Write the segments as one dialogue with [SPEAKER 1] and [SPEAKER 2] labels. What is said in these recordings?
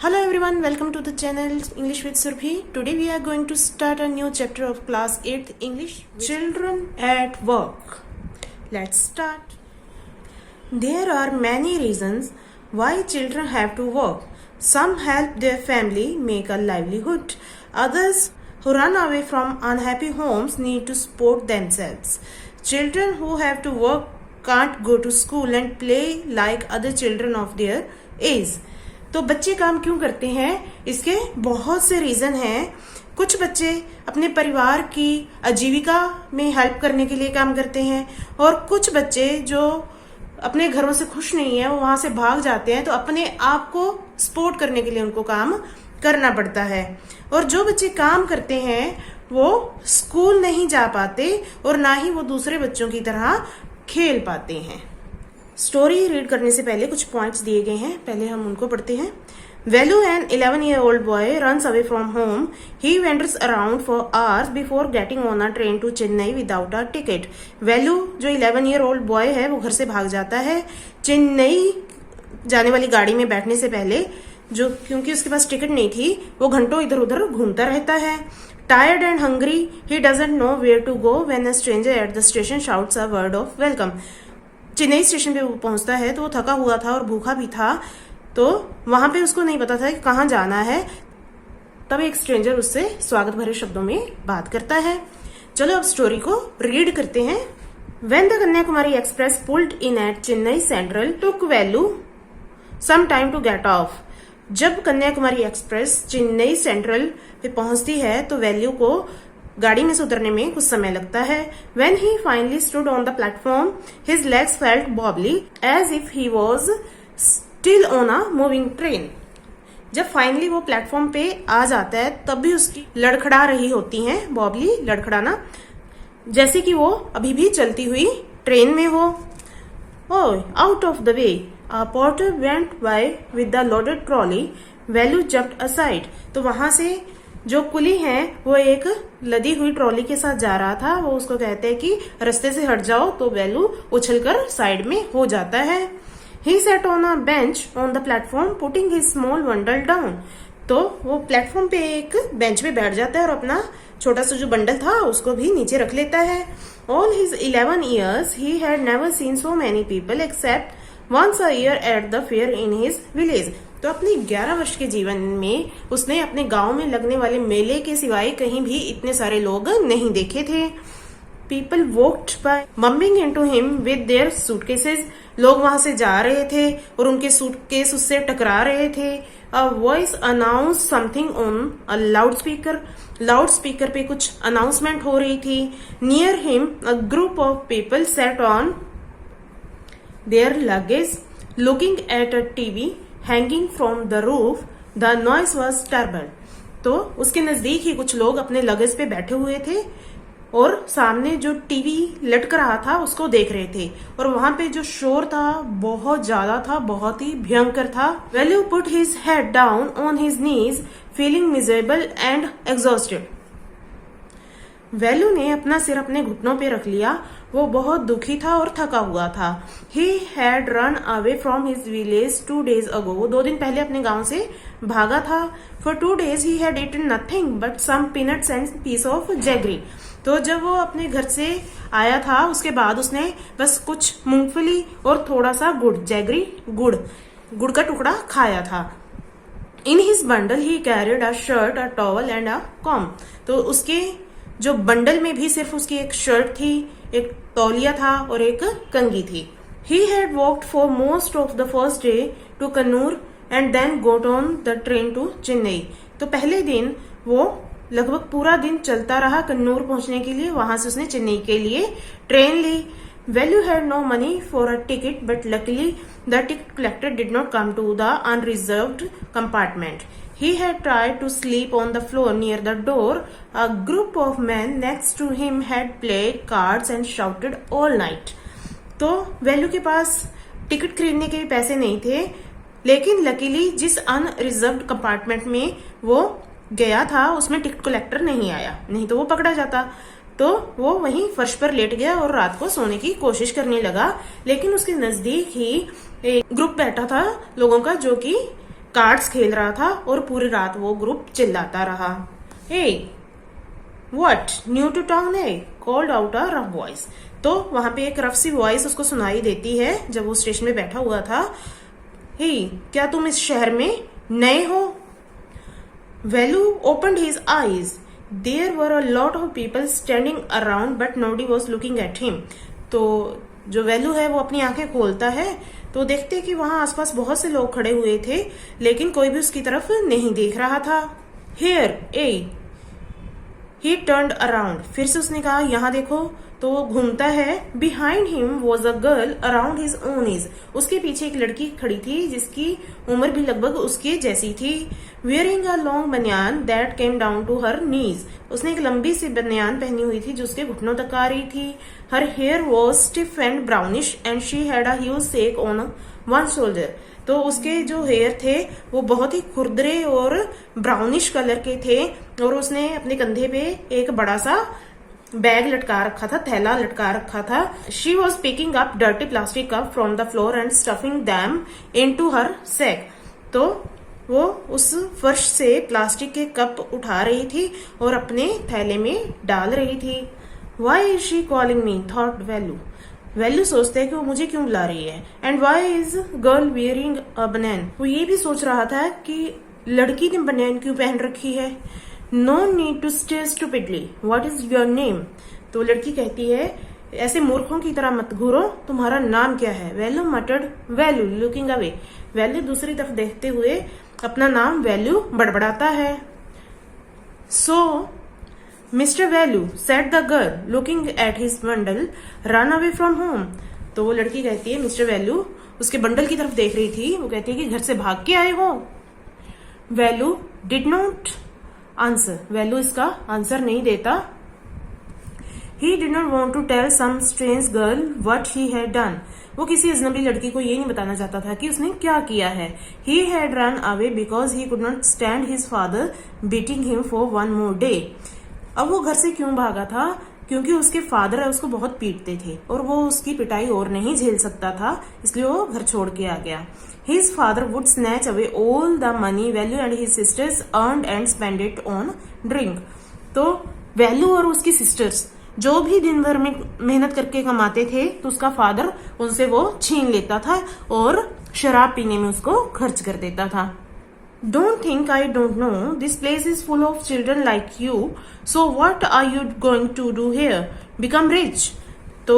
[SPEAKER 1] Hello everyone, welcome to the channel English with Surabhi. Today we are going to start a new chapter of class 8th English, Children at Work. Let's start. There are many reasons why children have to work. Some help their family make a livelihood. Others who run away from unhappy homes need to support themselves. Children who have to work can't go to school and play like other children of their age. तो बच्चे काम क्यों करते हैं, इसके बहुत से reason हैं। कुछ बच्चे अपने परिवार की आजीविका में हेल्प करने के लिए काम करते हैं और कुछ बच्चे जो अपने घरों से खुश नहीं है वो वहां से भाग जाते हैं, तो अपने आप को सपोर्ट करने के लिए उनको काम करना पड़ता है। और जो बच्चे काम करते हैं वो स्कूल नहीं जा पाते और ना ही वो दूसरे बच्चों की तरह खेल पाते हैं। स्टोरी रीड करने से पहले कुछ पॉइंट्स दिए गए हैं, पहले हम उनको पढ़ते हैं। Velu, an 11-year-old boy, runs away from home. He wanders around for hours before getting on a train to Chennai without a ticket. Velu, जो 11-year-old boy है, वो घर से भाग जाता है चेन्नई जाने वाली गाड़ी में बैठने से पहले, जो क्योंकि उसके पास टिकट नहीं थी, वो घंटों इधर उधर घूमता रहता है। Tired and hungry, he doesn't know where to go when a stranger at the station shouts a word of welcome. Chennai station पे वो पहुंचता है तो वो थका हुआ था और भूखा भी था, तो वहां पे उसको नहीं पता था कि कहाँ जाना है। तब एक स्ट्रेंजर उससे स्वागत भरे शब्दों में बात करता है। चलो अब स्टोरी को रीड करते हैं। When the Kanyakumari Express pulled in at Chennai Central, took Velu some time to get off. जब कन्याकुमारी एक्सप्रेस चेन्नई सेंट्रल पे पहुंचती है तो वैल्यू को गाड़ी में से उतरने में कुछ समय लगता है। When he finally stood on the platform, his legs felt wobbly as if he was still on a moving train. जब फाइनली वो प्लेटफॉर्म पे आ जाता है तब भी उसकी लड़खड़ा रही होती हैं, बॉबली लड़खड़ाना, जैसे कि वो अभी भी चलती हुई ट्रेन में हो। Oh, out of the way. A porter went by with the loaded trolley. Velu jumped aside. तो वहां से जो कुली है वो एक लदी हुई ट्रॉली के साथ जा रहा था, वो उसको कहते हैं कि रास्ते से हट जाओ, तो वेलू उछलकर साइड में हो जाता है। He sat on a bench on the platform, putting his small bundle down. तो वो प्लेटफॉर्म पे एक बेंच पे बैठ जाता है और अपना छोटा सा जो बंडल था उसको भी नीचे रख लेता है। All his 11 years, he had never seen so many people except once a year at the fair in his village. तो अपने 11 वर्ष के जीवन में उसने अपने गांव में लगने वाले मेले के सिवाय कहीं भी इतने सारे लोग नहीं देखे थे। People walked by bumping into him with their suitcases. लोग वहां से जा रहे थे और उनके सूटकेस उससे टकरा रहे थे। A voice announced something on a loudspeaker. Loudspeaker पे कुछ अनाउंसमेंट हो रही थी। Near him, a group of people sat on their luggage, looking at a TV hanging from the roof. The noise was terrible. तो उसके नजदीक ही कुछ लोग अपने लगेज पे बैठे हुए थे और सामने जो टीवी लटक रहा था उसको देख रहे थे, और वहां पे जो शोर था बहुत ज्यादा था, बहुत ही भयंकर था। Velu put his head down on his knees, feeling miserable and exhausted. वेलू ने अपना सिर अपने घुटनों पे रख लिया, वो बहुत दुखी था और थका हुआ था। He had run away from his village 2 days ago. वो 2 दिन पहले अपने गांव से भागा था। For 2 days he had eaten nothing but some peanuts and piece of jaggery. तो जब वो अपने घर से आया था उसके बाद उसने बस कुछ मूंगफली और थोड़ा सा गुड़, जैगरी गुड़ का टुकड़ा खाया था। In his bundle he carried a shirt, a towel and a comb. तो उसके जो बंडल में भी सिर्फ उसकी एक शर्ट थी, एक तौलिया था और एक कंघी थी। He had walked for most of the first day to Kannur and then got on the train to Chennai. तो पहले दिन वो लगभग पूरा दिन चलता रहा कन्नूर पहुंचने के लिए, वहां से उसने चेन्नई के लिए ट्रेन ली। Velu had no money for a ticket, but luckily the ticket collector did not come to the unreserved compartment. He had tried to sleep on the floor near the door. A group of men next to him had played cards and shouted all night. तो वेलू के पास ticket खरीदने के पैसे नहीं थे, लेकिन luckily जिस unreserved compartment में वो गया था उसमें टिकट कलेक्टर नहीं आया, नहीं तो वो पकड़ा जाता। तो वो वहीं फर्श पर लेट गया और रात को सोने की कोशिश करने लगा, लेकिन उसके नजदीक ही एक ग्रुप बैठा था लोगों का जो कि कार्ड्स खेल रहा था और पूरी रात वो ग्रुप चिल्लाता रहा। Hey what new to town है, called out a rough voice. तो वहां पे एक रफ सी वॉइस उसको सुनाई देती है जब वो स्टेशन में बैठा हुआ था। हे क्या तुम इस शहर में नए हो? Velu opened his eyes, there were a lot of people standing around but nobody was looking at him. तो जो वेलू है वो अपनी आंखें खोलता है तो देखते कि वहां आसपास बहुत से लोग खड़े हुए थे, लेकिन कोई भी उसकी तरफ नहीं देख रहा था। Here A, he turned around, फिर से उसने कहा यहाँ देखो। तो वो घूमता है। Behind him was a girl around his own age, उसके पीछे एक लड़की खड़ी थी जिसकी उम्र भी लगभग उसके जैसी थी। Wearing a long banian that came down to her knees, उसने एक लंबी सी बनियान पहनी हुई थी जो उसके घुटनों तक आ रही थी। Her hair was stiff and brownish and she had a huge sack on one shoulder, तो उसके जो हेयर थे वो बहुत ही खुरदरे और ब्राउनिश कलर के थे और उसने अपने कंधे पे एक बड़ा सा बैग लटका रखा था, थैला लटका रखा था। She was picking up dirty plastic cup from the floor and stuffing them into her sack, तो वो उस फर्श से प्लास्टिक के कप उठा रही थी और अपने थैले में डाल रही थी। Why is she calling me, thought Velu. Velu सोचते है कि वो मुझे क्यों बुला रही है। And why is girl wearing a banian, वो ये भी सोच रहा था कि लड़की ने बनैन क्यों पहन रखी है। No need to stay stupidly, what is your name, तो लड़की कहती है ऐसे मूर्खों की तरह मत घूरो, तुम्हारा नाम क्या है। Velu muttered, Velu looking away, Velu दूसरी तरफ देखते हुए अपना नाम वैल्यू बड़बड़ाता है। So mister Velu said the girl looking at his bundle, run away from home, तो वो लड़की कहती है मिस्टर वैल्यू उसके बंडल की तरफ देख रही थी, वो कहती है कि घर से भाग के आए हो। Velu did not answer, Velu इसका आंसर नहीं देता। He did not want to tell some strange girl what he had done, वो किसी अजनबी लड़की को ये नहीं बताना चाहता था कि उसने क्या किया है। He had run away because he could not stand his father beating him for one more day, अब वो घर से क्यों भागा था, क्योंकि उसके फादर है उसको बहुत पीटते थे और वो उसकी पिटाई और नहीं झेल सकता था, इसलिए वो घर छोड़ के आ गया। His father would snatch away all the money Value and his sisters earned and spend it on drink. तो वैल्यू और उसकी सिस्टर्स जो भी दिन भर में मेहनत करके कमाते थे तो उसका फादर उनसे वो छीन लेता था और शराब पीने में उसको खर्च कर देता था। Don't think I don't know. This place is full of children like you. So what are you going to do here? Become rich. तो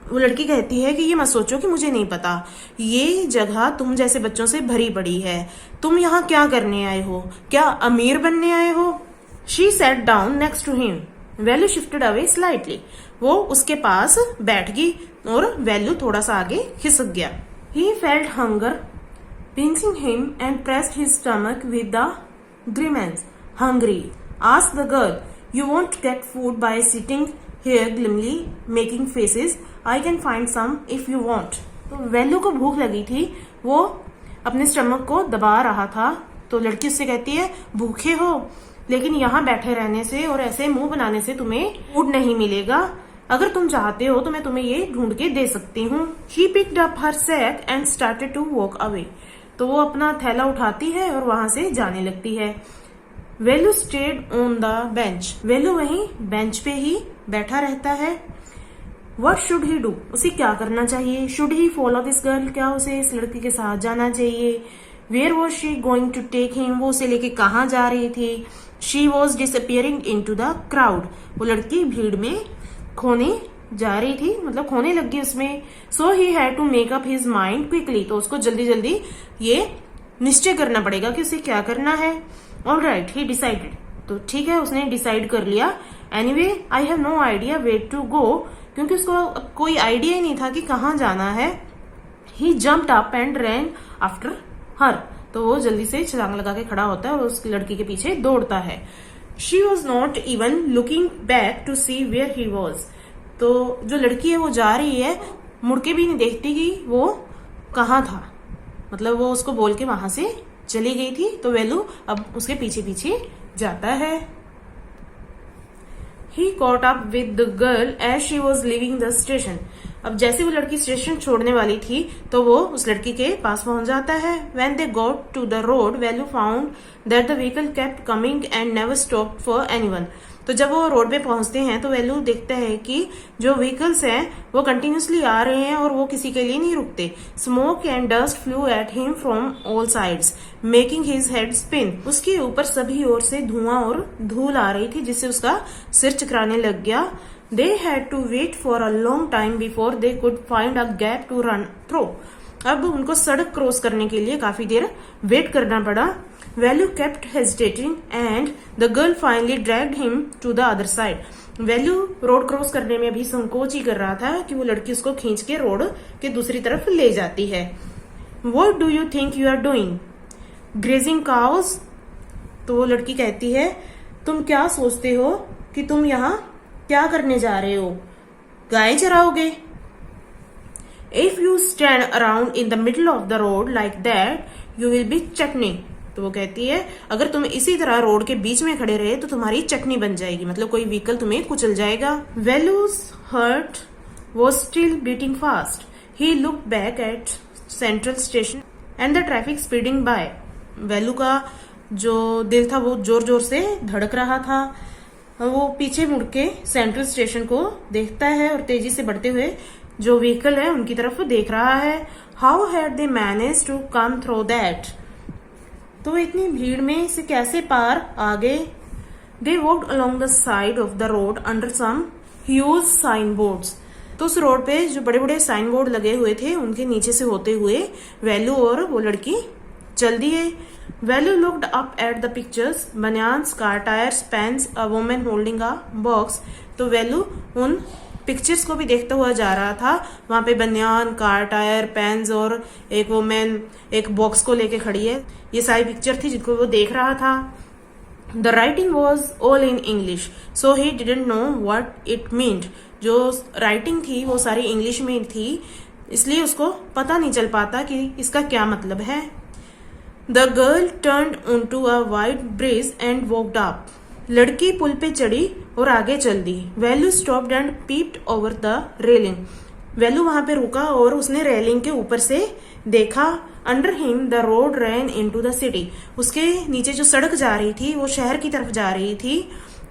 [SPEAKER 1] वो लड़की कहती है कि ये मत सोचो कि मुझे नहीं पता, ये जगह तुम जैसे बच्चों से भरी पड़ी है, तुम यहाँ क्या करने आए हो, क्या अमीर बनने आए हो। She sat down next to him, Velu shifted away slightly, वो उसके पास बैठ गई और वैल्यू थोड़ा सा आगे खिसक गया। He felt hunger pinching him and pressed his stomach with the grimace. Hungry? Asked the girl. You won't get food by sitting here glumly making faces. I can find some if you want. तो वैल्यू को भूख लगी थी, वो अपने stomach को दबा रहा था, तो लड़की उससे कहती है भूखे हो लेकिन यहाँ बैठे रहने से और ऐसे मुंह बनाने से तुम्हें फूड नहीं मिलेगा, अगर तुम चाहते हो तो मैं तुम्हें ये ढूंढ के दे सकती हूँ। She picked up her sack and started to walk away. तो वो अपना थैला उठाती है और वहां से जाने लगती है। Value stayed on the bench, value वहीं बेंच पे ही बैठा रहता है। वट शुड ही डू, उसे क्या करना चाहिए। Should he follow this girl, क्या उसे इस लड़की के साथ जाना चाहिए। Where was she going to take him, वो उसे लेके कहाँ जा रही थी। She was disappearing into the crowd, वो लड़की भीड़ में खोने जा रही थी, मतलब खोने लग गई उसमें। So he had to make up his mind quickly, तो उसको जल्दी जल्दी ये निश्चय करना पड़ेगा कि उसे क्या करना है। ऑल राइट ही डिसाइडेड, तो ठीक है उसने डिसाइड कर लिया। Anyway I have no idea where to go, क्योंकि उसको अब कोई आइडिया ही नहीं था कि कहाँ जाना है। He jumped up and ran after her, तो वो जल्दी से छलांग लगा के खड़ा होता है और उस लड़की के पीछे दौड़ता है। She was not even looking back to see where he was, तो जो लड़की है वो जा रही है, मुड़ के भी नहीं देखती कि वो कहाँ था, मतलब वो उसको बोल के वहां से चली गई थी। तो वैल्यू अब उसके पीछे पीछे जाता है। He caught up with the girl as she was leaving the station. अब जैसे वो लड़की स्टेशन छोड़ने वाली थी तो वो उस लड़की के पास पहुंच जाता है. When they got to the road, Velu found that the vehicle kept coming and never stopped for anyone. तो जब वो रोड पे पहुंचते हैं तो वेलू देखता है कि जो व्हीकल्स हैं वो कंटिन्यूसली आ रहे हैं और वो किसी के लिए नहीं रुकते. Smoke and dust flu at him from all sides making his head spin. उसके ऊपर सभी ओर से धुआं और धूल आ रही थी जिससे उसका सिर चकराने लग गया. They had to wait for a long time before they could find a gap to run through. अब उनको सड़क क्रॉस करने के लिए काफी देर वेट करना पड़ा. Value kept hesitating and the girl finally dragged him to the other side. Value road cross करने में भी संकोच ही कर रहा था कि वो लड़की उसको खींच के रोड के दूसरी तरफ ले जाती है. What do you think you are doing? Grazing cows? तो वो लड़की कहती है तुम क्या सोचते हो कि तुम यहाँ क्या करने जा रहे हो? गाय चराओगे? If you stand around in the middle of the road like that, you will be chutney. तो वो कहती है अगर तुम इसी तरह रोड के बीच में खड़े रहे तो तुम्हारी चटनी बन जाएगी, मतलब कोई व्हीकल तुम्हें कुचल जाएगा. Velu's heart was still beating fast. He looked back at central station and the traffic speeding by. Velu का जो दिल था वो जोर जोर से धड़क रहा था. वो पीछे मुड़ के सेंट्रल स्टेशन को देखता है और तेजी से बढ़ते हुए जो व्हीकल है उनकी तरफ देख रहा है. How had they manage to come through that. तो इतनी भीड़ में से कैसे पार आ गए. They walked along the side of the road under some huge sign boards. तो उस रोड पे जो बड़े बड़े साइन बोर्ड लगे हुए थे उनके नीचे से होते हुए वेलू और वो लड़की चल दिए. Velu looked up at the pictures banians car tyres pens a women holding a box. तो वेलू उन पिक्चर्स को भी देखता हुआ जा रहा था. वहां पे बनियान कार टायर पेन्स और एक वुमेन एक बॉक्स को लेके खड़ी है. ये सारी पिक्चर थी जिनको वो देख रहा था. The writing was all in English so he didn't know what it meant. जो राइटिंग थी वो सारी इंग्लिश में थी इसलिए उसको पता नहीं चल पाता कि इसका क्या मतलब है. The girl turned onto a wide bridge and walked up. लड़की पुल पे चढ़ी और आगे चल दी. Velu stopped and peeped over the railing. Velu वहां पे रुका और उसने रेलिंग के ऊपर से देखा. Under him the road ran into the city. उसके नीचे जो सड़क जा रही थी वो शहर की तरफ जा रही थी.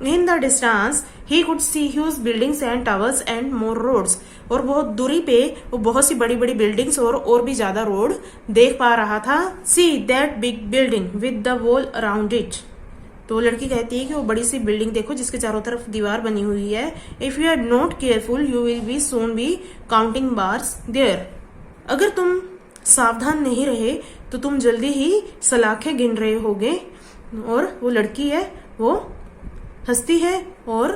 [SPEAKER 1] In the distance he could see huge buildings and towers and more roads. और बहुत दूरी पे वो बहुत सी बड़ी बड़ी बिल्डिंग्स और भी ज्यादा रोड देख पा रहा था. See that big building with the wall around it. तो लड़की कहती है कि वो बड़ी सी बिल्डिंग देखो जिसके चारों तरफ दीवार बनी हुई है. If you are not careful you will be soon be counting bars there. अगर तुम सावधान नहीं रहे तो तुम जल्दी ही सलाखें गिन रहे होगे. और वो लड़की है वो हंसती है और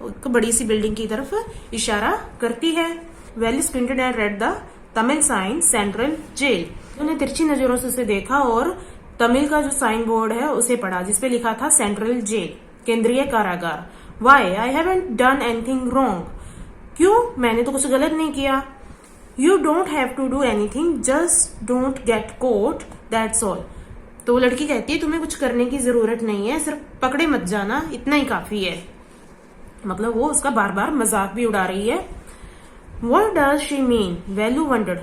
[SPEAKER 1] एक बड़ी सी बिल्डिंग की तरफ इशारा करती है. Velu squinted and read the Tamil sign central jail. उन्हें तिरछी नजरों से उसे देखा और तमिल का जो साइन बोर्ड है उसे पढ़ा जिसपे लिखा था सेंट्रल जेल केंद्रीय कारागार. Why I haven't done anything wrong. क्यों मैंने तो कुछ गलत नहीं किया. You don't have to do anything just don't get caught that's all. तो वो लड़की कहती है तुम्हें कुछ करने की जरूरत नहीं है सिर्फ पकड़े मत जाना इतना ही काफी है. मतलब वो उसका बार बार मजाक भी उड़ा रही है. What does she mean? Velu wondered.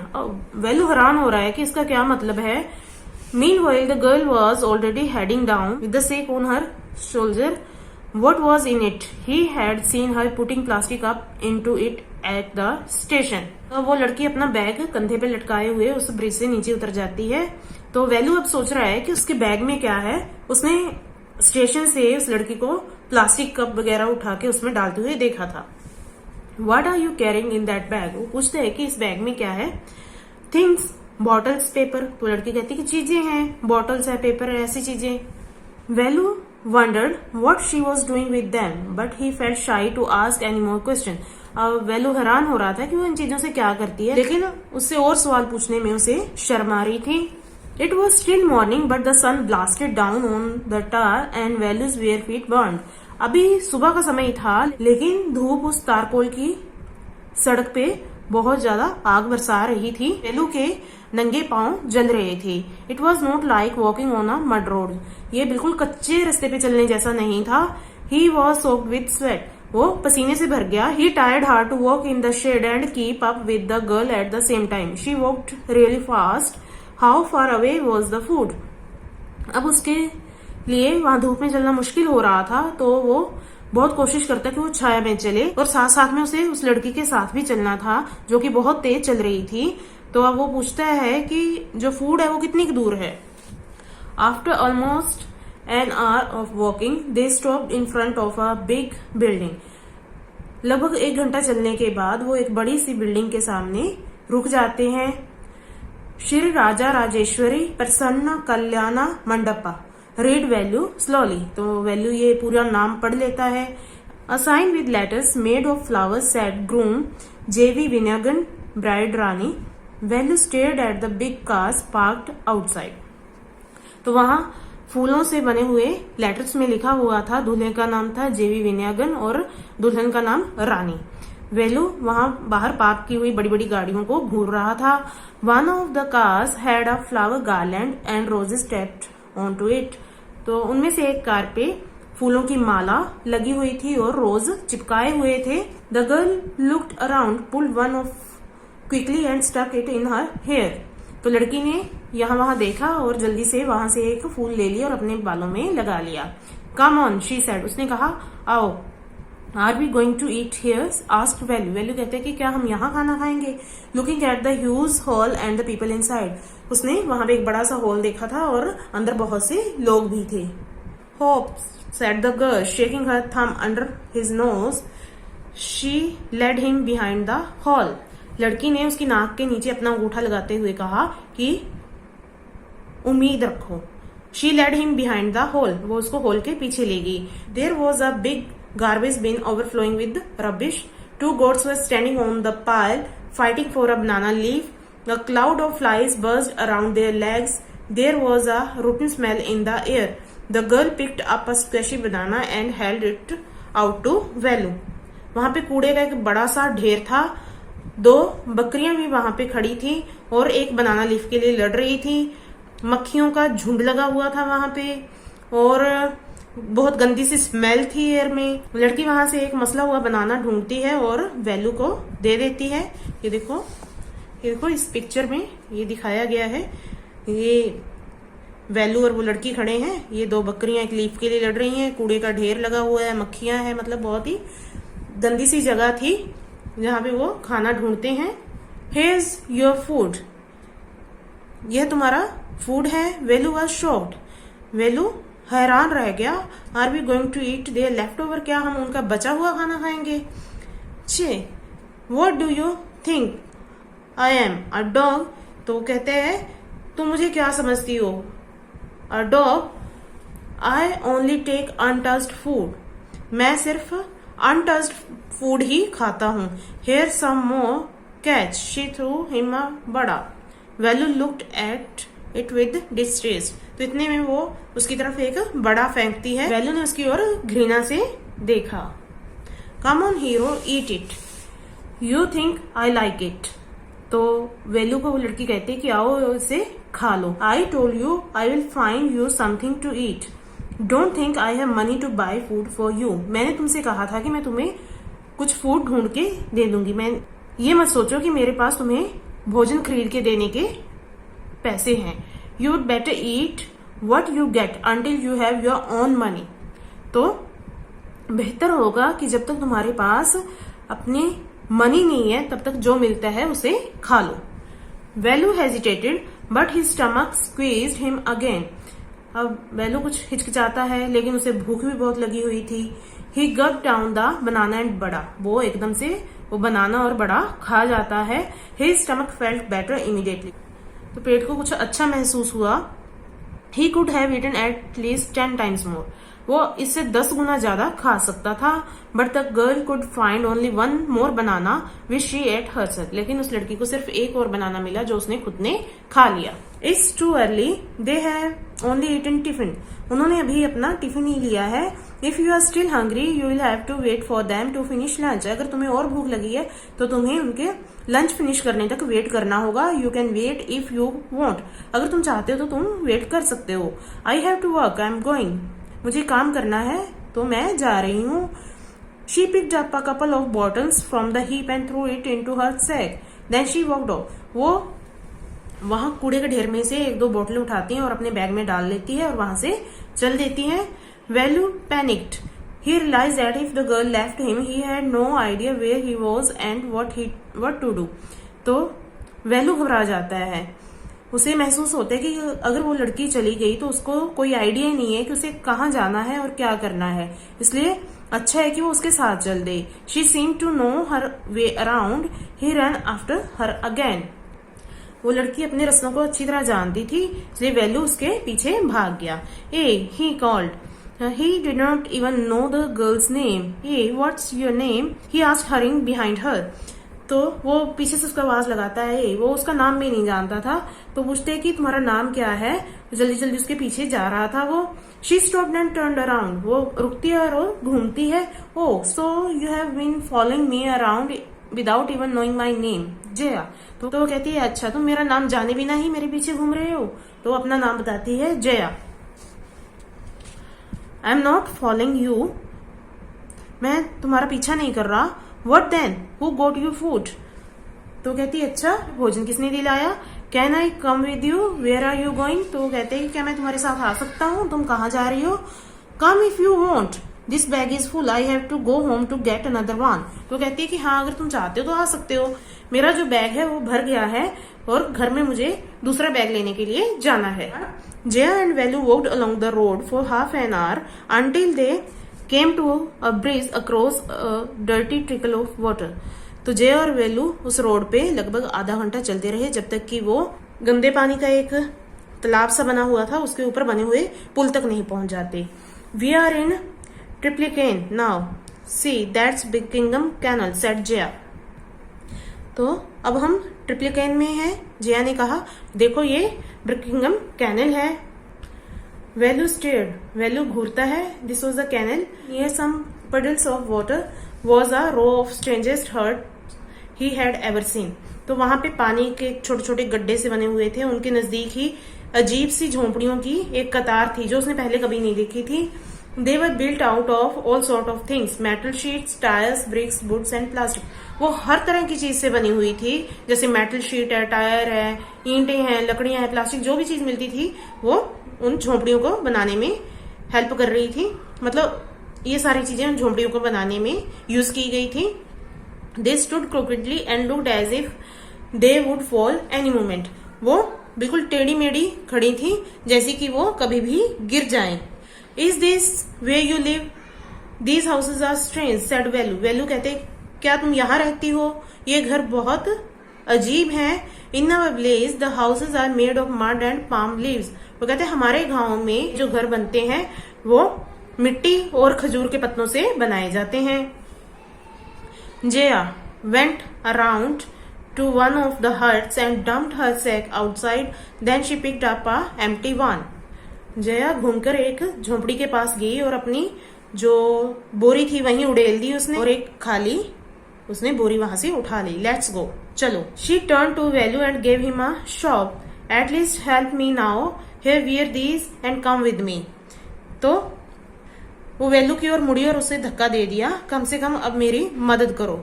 [SPEAKER 1] वेलू हैरान हो रहा है कि इसका क्या मतलब है. Meanwhile, the girl was already heading down with the sack on her shoulder. What was in it? He had seen her putting plastic up into it at the station. वो लड़की अपना बैग कंधे पे लटकाए हुए उस ब्रिज से नीचे उतर जाती है. तो वेलू अब सोच रहा है कि उसके बैग में क्या है. उसने स्टेशन से उस लड़की को प्लास्टिक कप वगैरह उठा के उसमें डालते हुए देखा था. What are you carrying in that bag? वो पूछते हैं कि इस बैग में क्या है. Things, bottles, paper. तो लड़की कहती है कि चीजें हैं, बॉटल्स है, पेपर है, ऐसी चीजें. वेलू wondered what she was doing with them, but he felt shy to ask any more question. अब वेलू हैरान हो रहा था कि वो इन चीजों से क्या करती है, लेकिन उससे और सवाल पूछने में उसे शर्म आ रही थी. It was still morning, but the sun blasted down on the tar and Velu's bare feet burned. अभी सुबह का समय था लेकिन धूप उस तारकोल की सड़क पे बहुत ज्यादा आग बरसा रही थी. वेलू के नंगे पांव जल रहे थे. It was not like walking on a mud road. ये बिल्कुल कच्चे रास्ते पे चलने जैसा नहीं था. He was soaked with sweat. वो पसीने से भर गया. He tried hard to walk in the shade and keep up with the girl at the same time. She walked really fast. How far away was the food? अब उसके लिए वहां धूप में चलना मुश्किल हो रहा था, तो वो बहुत कोशिश करता कि वो छाया में चले, और साथ साथ में उसे उस लड़की के साथ भी चलना था जो कि बहुत तेज चल रही थी. तो अब वो पूछता है कि जो फूड है वो कितनी दूर है. After almost an hour of walking, they stopped in front of a big building. लगभग 1 घंटा चलने के बाद वो एक बड़ी सी बिल्डिंग के सामने रुक जाते हैं. श्री राजा राजेश्वरी प्रसन्न कल्याणा मंडपा. Read Velu slowly. तो वैल्यू ये पूरा नाम पढ़ लेता है. A sign with letters made of flowers said groom J.V. Vinayagan, bride Rani. Value stared at the big cars parked outside. तो वहां फूलों से बने हुए लेटर्स में लिखा हुआ था. दूल्हे का नाम था जेवी विनयागन और दुल्हन का नाम रानी. वेलू वहां बाहर पार्क की हुई बड़ी बड़ी गाड़ियों को घूर रहा था. One of the cars had a flower garland and roses taped on to it. तो उनमें से एक कार पे फूलों की माला लगी हुई थी और रोज चिपकाए हुए थे. The girl looked around, pulled one off quickly and stuck it in her hair. तो लड़की ने यहाँ वहां देखा और जल्दी से वहां से एक फूल ले लिया और अपने बालों में लगा लिया. Come on she said. उसने कहा आओ. Are we going to eat here asked Velu. Velu कहते हैं कि क्या हम यहाँ खाना खाएंगे. Looking at the huge hall and the people inside. उसने वहां पे एक बड़ा सा हॉल देखा था और अंदर बहुत से लोग भी थे. Hope said the girl shaking her thumb under his nose. She led him behind the hall. लड़की ने उसकी नाक के नीचे अपना अंगूठा लगाते हुए कहा कि उम्मीद रखो. She led him behind the hole. वो उसको होल के पीछे ले गई. There was a big garbage bin overflowing with rubbish. 2 goats were standing on the pile fighting for a banana leaf. A cloud of flies buzzed around their legs. There was a rotten smell in the air. The girl picked up a squishy banana and held it out to Velu. वहां पे कूड़े का एक बड़ा सा ढेर था. 2 बकरियां भी वहां पे खड़ी थी और एक बनाना लीफ के लिए लड़ रही थी. मक्खियों का झुंड लगा हुआ था वहां पे और बहुत गंदी सी स्मेल थी एयर में. लड़की वहां से एक मसला हुआ बनाना ढूंढती है और वैल्यू को दे देती है. ये देखो इस पिक्चर में ये दिखाया गया है. ये वैल्यू और वो लड़की खड़े हैं. ये 2 बकरियां एक लीफ के लिए लड़ रही हैं. कूड़े का ढेर लगा हुआ है, मक्खियां हैं. मतलब बहुत ही गंदी सी जगह थी जहां पे वो खाना ढूंढते हैं. Here's your food. यह तुम्हारा फूड है. वेलू वॉज शॉक्ड. वेलू हैरान रह गया. Are we going to eat their leftover. क्या हम उनका बचा हुआ खाना खाएंगे. छे what do you think I am a dog. तो कहते हैं तुम मुझे क्या समझती हो. A dog. I only take untouched food. मैं सिर्फ अनटच्ड फूड ही खाता हूं. Here some more catch. She threw him a vada. Velu looked at it with distress. तो इतने में वो उसकी तरफ एक बड़ा फेंकती है. वैल्यू ने उसकी ओर घृणा से देखा. Come on hero eat it. You think I like it. तो वैल्यू को वो लड़की कहती है कि आओ इसे खा लो. I told you I will find you something to eat. Don't think I have money to buy food for you. मैंने तुमसे कहा था कि मैं तुम्हें कुछ फूड ढूंढ के दे दूंगी. मैं ये मत सोचो कि मेरे पास तुम्हें भोजन खरीद के देने के पैसे हैं. You would better eat what you get until you have your own money. तो बेहतर होगा कि जब तक तुम्हारे पास अपनी मनी नहीं है तब तक जो मिलता है उसे खा लो. Velu hesitated but his stomach squeezed him again. अब वैल्यू कुछ हिचकिचाता है लेकिन उसे भूख भी बहुत लगी हुई थी. ही गट डाउन द बनाना एंड बड़ा. वो एकदम से वो बनाना और बड़ा खा जाता है. His stomach felt better immediately. तो पेट को कुछ अच्छा महसूस हुआ. He could have eaten at least 10 times more. वो इससे 10 गुना ज्यादा खा सकता था. But the girl could find only 1 more banana which she ate herself. लेकिन उस लड़की को सिर्फ एक और बनाना मिला जो उसने खुद ने खा लिया. It's too early. They have only eaten tiffin. उन्होंने अभी अपना टिफिन ही लिया है. If you are still hungry you will have to wait for them to finish lunch. अगर तुम्हें और भूख लगी है तो तुम्हें उनके लंच फिनिश करने तक वेट करना होगा. You can wait if you want. अगर तुम चाहते हो तो तुम वेट कर सकते हो. I have to work. I am going. मुझे काम करना है तो मैं जा रही हूँ. She picked up a couple of bottles from the heap and threw it into her sack. Then she walked off. वो वहां कूड़े के ढेर में से एक दो बोतलें उठाती हैं और अपने बैग में डाल लेती है और वहां से चल देती हैं. Vallu panicked. He realized that if the girl left him, he had no idea where he was and what to do. तो वैल्यू घबरा जाता है. उसे महसूस होता है कि अगर वो लड़की चली गई तो उसको कोई आइडिया ही नहीं है कि उसे कहाँ जाना है और क्या करना है. इसलिए अच्छा है कि वो उसके साथ चल दे. She seemed to know her way around. He ran after her again. वो लड़की अपने रास्तों को अच्छी तरह जानती थी, इसलिए वैल्यू उसके पीछे भाग गया. He called. He did not even know the girl's name. Hey, what's your name? He asked, hurrying behind her. तो वो पीछे से उसका आवाज लगाता है. वो उसका नाम भी नहीं जानता था. तो पूछते हैं कि तुम्हारा नाम क्या है. जल्दी जल्दी उसके पीछे जा रहा था वो. She stopped and turned around. वो रुकती है और वो घूमती है. Oh, so you have been following me around without even knowing my name. Jaya. तो वो कहती है अच्छा तुम मेरा नाम जाने बिना ही मेरे पीछे घूम रहे हो. तो अपना नाम बताती है Jaya. I am not following you. मैं तुम्हारा पीछा नहीं कर रहा. What then who got you food. तो कहती अच्छा भोजन किसने दिलाया. Can I come with you. Where are you going. तो कहते हैं क्या मैं तुम्हारे साथ आ सकता हूँ. तुम कहाँ जा रही हो. Come if you want. This bag is full. I have to go home to get another one. तो कहती है कि हाँ अगर तुम चाहते हो तो आ सकते हो. मेरा जो बैग है वो भर गया है और घर में मुझे दूसरा बैग लेने के लिए जाना है. Jaya and Vallu walked along the road for half an hour until they came to a bridge across a dirty trickle of water. तो जया और वेलू उस रोड पे लगभग आधा घंटा चलते रहे जब तक कि वो गंदे पानी का एक तालाब सा बना हुआ था उसके ऊपर बने हुए पुल तक नहीं पहुंच जाते. We are in Triplicane now. See, that's Buckingham Canal, said Jaya. तो अब हम ट्रिप्लिकेन में हैं. जया ने कहा देखो ये बकिंगम कैनल है. वैल्यू स्टेयर्ड. वैल्यू घूरता है. This was the canal. Near some puddles of water was a row of strangest herd he had ever seen. तो वहां पे पानी के छोटे छोटे गड्ढे से बने हुए थे. उनके नजदीक ही अजीब सी झोंपड़ियों की एक कतार थी जो उसने पहले कभी नहीं देखी थी. They were built out of all sort of things, metal sheets, tires, bricks, woods and plastic. वो हर तरह की चीज से बनी हुई थी. जैसे मेटल शीट है, टायर है, ईंटें हैं, लकड़ियां हैं, प्लास्टिक, जो भी चीज मिलती थी वो उन झोंपड़ियों को बनाने में हेल्प कर रही थी. मतलब ये सारी चीजें उन झोंपड़ियों को बनाने में यूज की गई थी. They stood crookedly and looked as if they would fall any moment. वो बिल्कुल टेढ़ी मेढ़ी खड़ी थी जैसे कि वो कभी भी गिर जाएं. Is this where you live? These houses are strange, said Vallu. Vallu कहते क्या तुम यहाँ रहती हो. ये घर बहुत अजीब है. In our village, the houses are made of mud and palm leaves. वो कहते हमारे गांव में जो घर बनते हैं वो मिट्टी और खजूर के पत्तों से बनाए जाते हैं. Jaya went around to one of the huts and dumped her sack outside. Then she picked up a empty one. Jaya घूमकर एक झोंपड़ी के पास गई और अपनी जो बोरी थी वहीं उड़ेल दी उसने और एक खाली उसने बोरी वहां से उठा ली. Let's go. चलो. She turn to Velu and gave him a shop. At least help me now. Here wear these and come with me. तो वो वैल्यू की ओर मुड़ी और उसे धक्का दे दिया. कम से कम अब मेरी मदद करो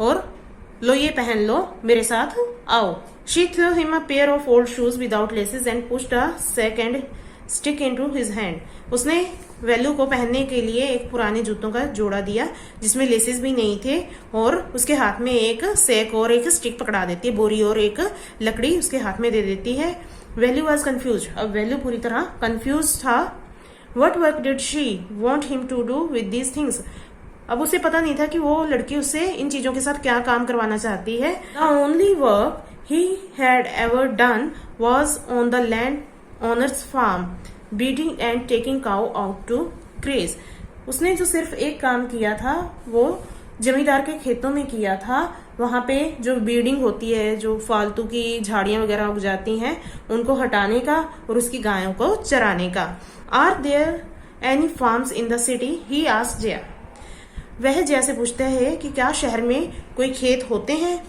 [SPEAKER 1] और लो ये पहन लो मेरे साथ आओ. She threw him a pair of old shoes without laces and pushed a second stick into his hand. उसने वैल्यू को पहनने के लिए एक पुराने जूतों का जोड़ा दिया जिसमें लेसेस भी नहीं थे और उसके हाथ में एक सेक और एक स्टिक पकड़ा देती है. बोरी और एक लकड़ी उसके हाथ में दे देती है. Velu was confused. अब वैल्यू पूरी तरह कंफ्यूज था. What work did she want him to do with these things. अब उसे पता नहीं था कि वो लड़की उससे इन चीजों के साथ क्या काम करवाना चाहती है. The only work he had ever done was on the land owner's farm, breeding and taking cow out to graze. उसने जो सिर्फ एक काम किया था वो जमींदार के खेतों में किया था. वहां पे जो ब्रीडिंग होती है, जो फालतू की झाड़ियां वगैरह उग जाती हैं, उनको हटाने का और उसकी गायों को चराने का. Are there any farms in the city, he asked Jaya. वह जया से पूछता है कि क्या शहर में कोई खेत होते हैं.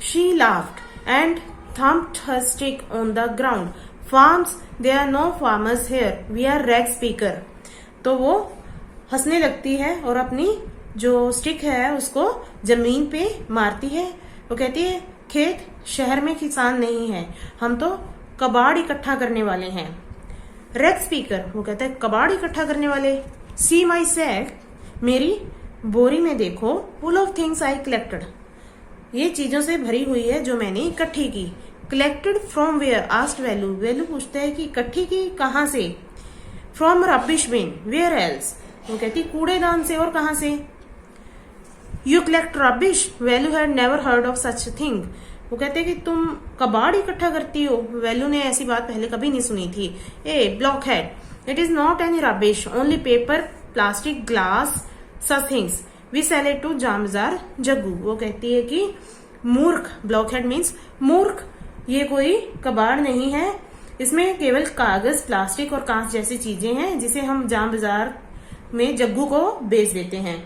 [SPEAKER 1] She laughed and thumped her stick on the ground. Farms, there are no farmers here, we are rag pickers. तो वो हंसने लगती है और अपनी जो स्टिक है उसको जमीन पे मारती है। वो कहती है खेत शहर में किसान नहीं है, हम तो कबाड़ इकट्ठा करने वाले हैं। रैक स्पीकर, वो कहता है कबाड़ इकट्ठा करने वाले। सी माई सैक, मेरी बोरी में देखो, full of things I collected, ये चीजों से भरी हुई है जो मैंने इकट्ठी की। Collected from where asked Velu, Velu पूछता है कि इकट्ठी की कहां से। From rubbish bin, where else, वो कहती कूड़ेदान से, और कहां से। You collect rubbish, Velu had never heard of such thing, वो कहते हैं कि तुम कबाड़ इकट्ठा करती हो, वैल्यू ने ऐसी बात पहले कभी नहीं सुनी थी। A blockhead, it is not any rubbish, only paper, plastic, glass, such things, we sell it to Jam Bazaar Jaggu, वो कहती है कि मूर्ख, ब्लॉक हेड मीन्स मूर्ख, ये कोई कबाड़ नहीं है, इसमें केवल कागज, प्लास्टिक और कांच जैसी चीजें हैं जिसे हम जाम बाजार में जग्गू को बेच देते हैं।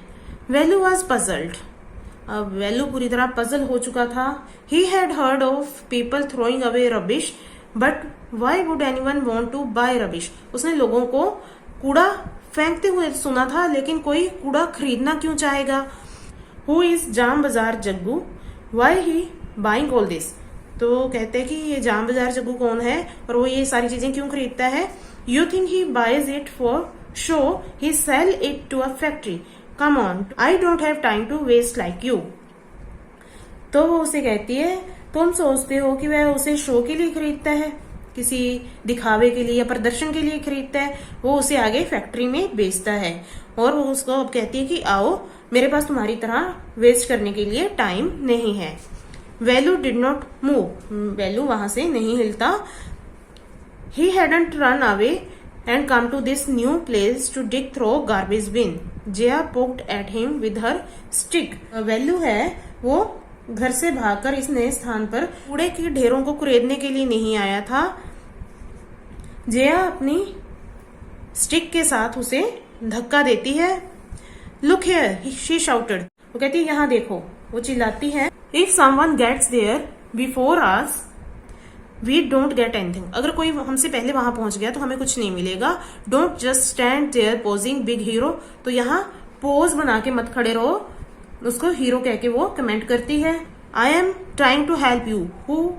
[SPEAKER 1] वैल्यू वॉज पजल्ड, अब वैल्यू पूरी तरह पजल हो चुका था। He had heard of people throwing away rubbish, but why would anyone want to buy rubbish, उसने लोगों को कूड़ा फेंकते हुए सुना था, लेकिन कोई कूड़ा खरीदना क्यों चाहेगा। Who is jam Bazaar Jaggu, why he buying all this, तो कहते हैं कि ये जाम बाजार जग्गू कौन है और वो ये सारी चीजें क्यों खरीदता है। You think he buys it for show, he sell it to a factory, come on, I don't have time to waste like you, तो वो उसे कहती है तुम सोचते हो कि वह उसे शो के लिए खरीदता है, किसी दिखावे के लिए या प्रदर्शन के लिए खरीदता है, वो उसे आगे फैक्ट्री में बेचता है। और वो उसको अब कहती है कि आओ, मेरे पास तुम्हारी तरह वेस्ट करने के लिए टाइम नहीं है। Velu did not move, Velu वहां से नहीं हिलता। He hadn't run away and come to this new place to dig through garbage bin, Jaya poked at him with her stick, Velu है वो घर से भागकर इस नए स्थान पर कूड़े के ढेरों को कुरेदने के लिए नहीं आया था। जया अपनी स्टिक के साथ उसे धक्का देती है। लुक हियर, शी शाउटेड, वो कहती है यहाँ देखो, वो चिल्लाती है। If someone gets there before us we don't get anything, अगर कोई हमसे पहले वहां पहुंच गया तो हमें कुछ नहीं मिलेगा। Don't just stand there posing big hero, तो यहाँ पोज बना के मत खड़े रहो, उसको हीरो कह के वो कमेंट करती है। I am trying to help you, who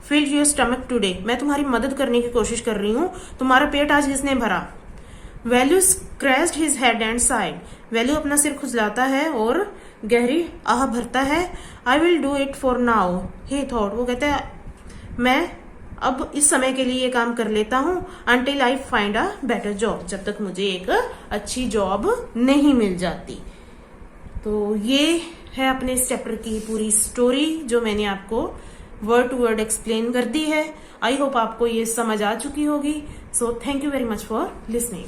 [SPEAKER 1] filled your stomach today, मैं तुम्हारी मदद करने की कोशिश कर रही हूँ, तुम्हारा पेट आज किसने भरा। Value scratched his head and side, value अपना सिर खुजलाता है और गहरी आह भरता है। I will do it for now he thought, वो कहता है मैं अब इस समय के लिए ये काम कर लेता हूँ, until I find a better job, जब तक मुझे एक अच्छी जॉब नहीं मिल जाती। तो ये है अपने इस चैप्टर की पूरी स्टोरी जो मैंने आपको वर्ड टू वर्ड एक्सप्लेन कर दी है। आई होप आपको ये समझ आ चुकी होगी। So thank you very much for listening.